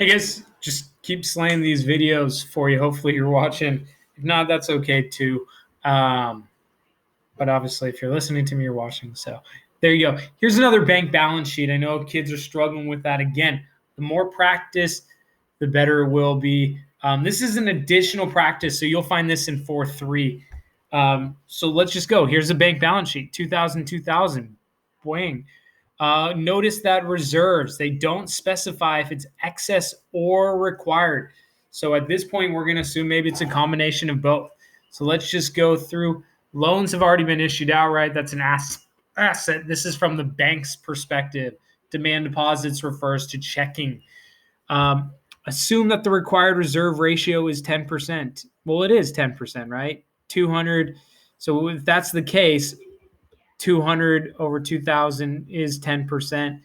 Hey guys, just keep slaying these videos for you. Hopefully you're watching. If not, that's okay too. But obviously, if you're listening to me, you're watching. So there you go. Here's another bank balance sheet. I know kids are struggling with that. Again, the more practice, the better it will be. This is an additional practice, so you'll find this in 4.3. So let's just go. Here's a bank balance sheet, 2000. Boing. Notice that reserves, they don't specify if it's excess or required. So at this point, we're going to assume maybe it's a combination of both. So let's just go through. Loans have already been issued outright. That's an asset. This is from the bank's perspective. Demand deposits refers to checking. Assume that the required reserve ratio is 10%. Well, it is 10%, right? 200. So if that's the case, 200 over 2,000 is 10%.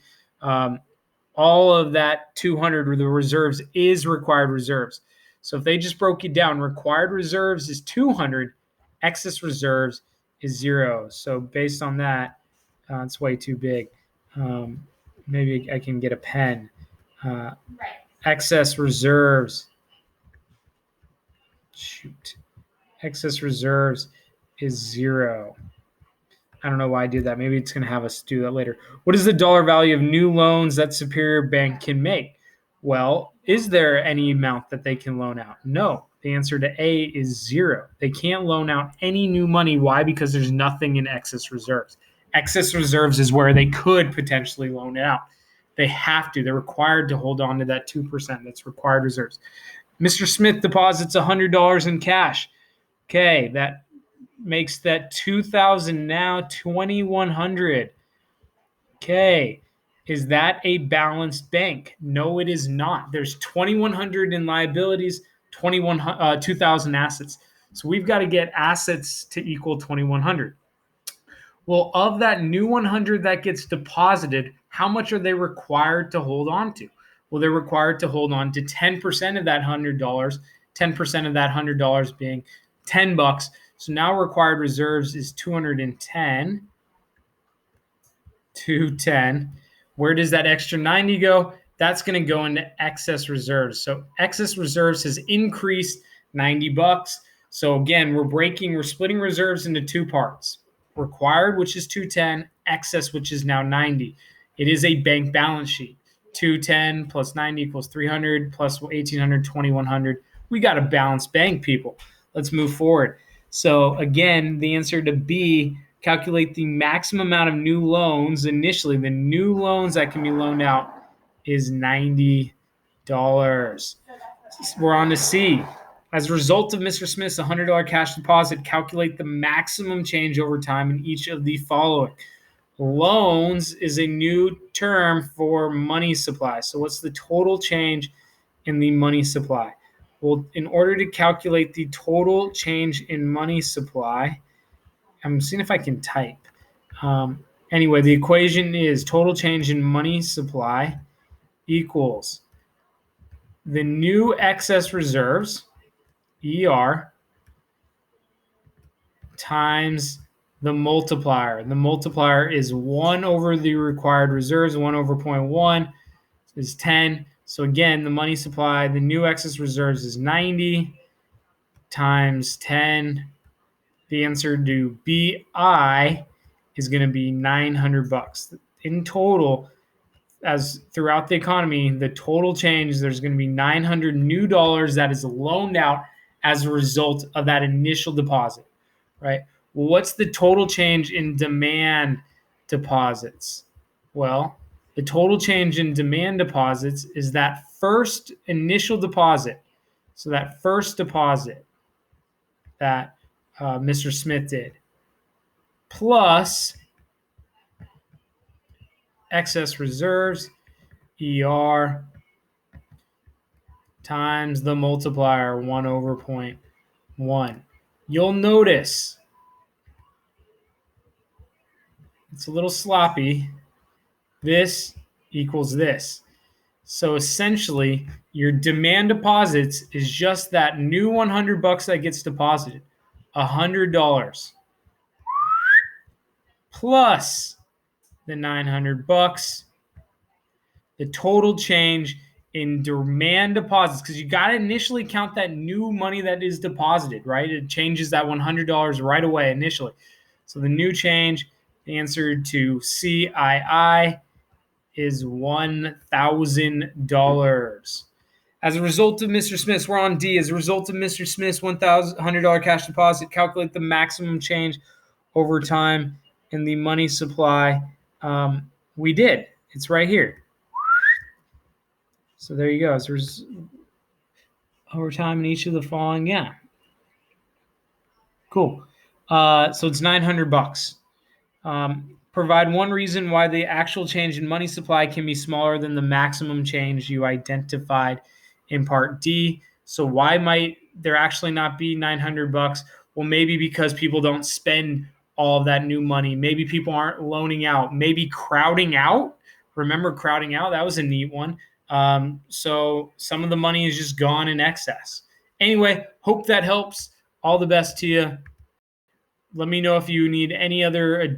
All of that 200 the reserves is required reserves. So if they just broke it down, required reserves is 200, excess reserves is 0. So based on that, it's way too big. Maybe I can get a pen. Excess reserves. Excess reserves is 0. I don't know why I did that. Maybe it's going to have us do that later. What is the dollar value of new loans that Superior Bank can make? Well, is there any amount that they can loan out? No. The answer to A is 0. They can't loan out any new money. Why? Because there's nothing in excess reserves. Excess reserves is where they could potentially loan it out. They have to. They're required to hold on to that 2%. That's required reserves. Mr. Smith deposits $100 in cash. Okay, that makes that 2,000 now 2,100. Okay, is that a balanced bank? No, it is not. There's 2,100 in liabilities, 2,000 assets. So we've got to get assets to equal 2,100. Well, of that new 100 that gets deposited, how much are they required to hold on to? Well, they're required to hold on to 10% of that $100, 10% of that $100 being $10. So now required reserves is 210. 210. Where does that extra 90 go? That's going to go into excess reserves. So excess reserves has increased $90. So again, we're splitting reserves into two parts. Required, which is 210, excess, which is now 90. It is a bank balance sheet. 210 plus 90 equals 300 plus 1,800, 2,100. We got a balanced bank, people. Let's move forward. So again, the answer to B, calculate the maximum amount of new loans. Initially, the new loans that can be loaned out is $90. We're on to C. As a result of Mr. Smith's $100 cash deposit, calculate the maximum change over time in each of the following. Loans is a new term for money supply. So what's the total change in the money supply? Well, in order to calculate the total change in money supply, I'm seeing if I can type. Anyway, the equation is total change in money supply equals the new excess reserves, ER, times the multiplier. The multiplier is 1 over the required reserves, 1 over 0.1 is 10. So again, the money supply, the new excess reserves is 90 times 10. The answer to BI is going to be $900. In total, as throughout the economy, the total change, there's going to be 900 new dollars that is loaned out as a result of that initial deposit, right? Well, what's the total change in demand deposits? Well, the total change in demand deposits is that first initial deposit. So that first deposit that Mr. Smith did, plus excess reserves, ER, times the multiplier, 1 over 0.1. You'll notice it's a little sloppy. This equals this. So essentially, your demand deposits is just that new $100 that gets deposited, $100, plus the $900. The total change in demand deposits, because you got to initially count that new money that is deposited, right? It changes that $100 right away initially. So the new change, the answer to CII, is $1,000. As a result of Mr. Smith's, we're on D. As a result of Mr. Smith's $100 cash deposit, calculate the maximum change over time in the money supply. We did. It's right here. So there you go. So there's over time in each of the following. Yeah. Cool. So it's $900. Provide one reason why the actual change in money supply can be smaller than the maximum change you identified in part D. So why might there actually not be $900? Well, maybe because people don't spend all of that new money. Maybe people aren't loaning out. Maybe crowding out. Remember crowding out? That was a neat one. So some of the money is just gone in excess. Anyway, hope that helps. All the best to you. Let me know if you need any other additional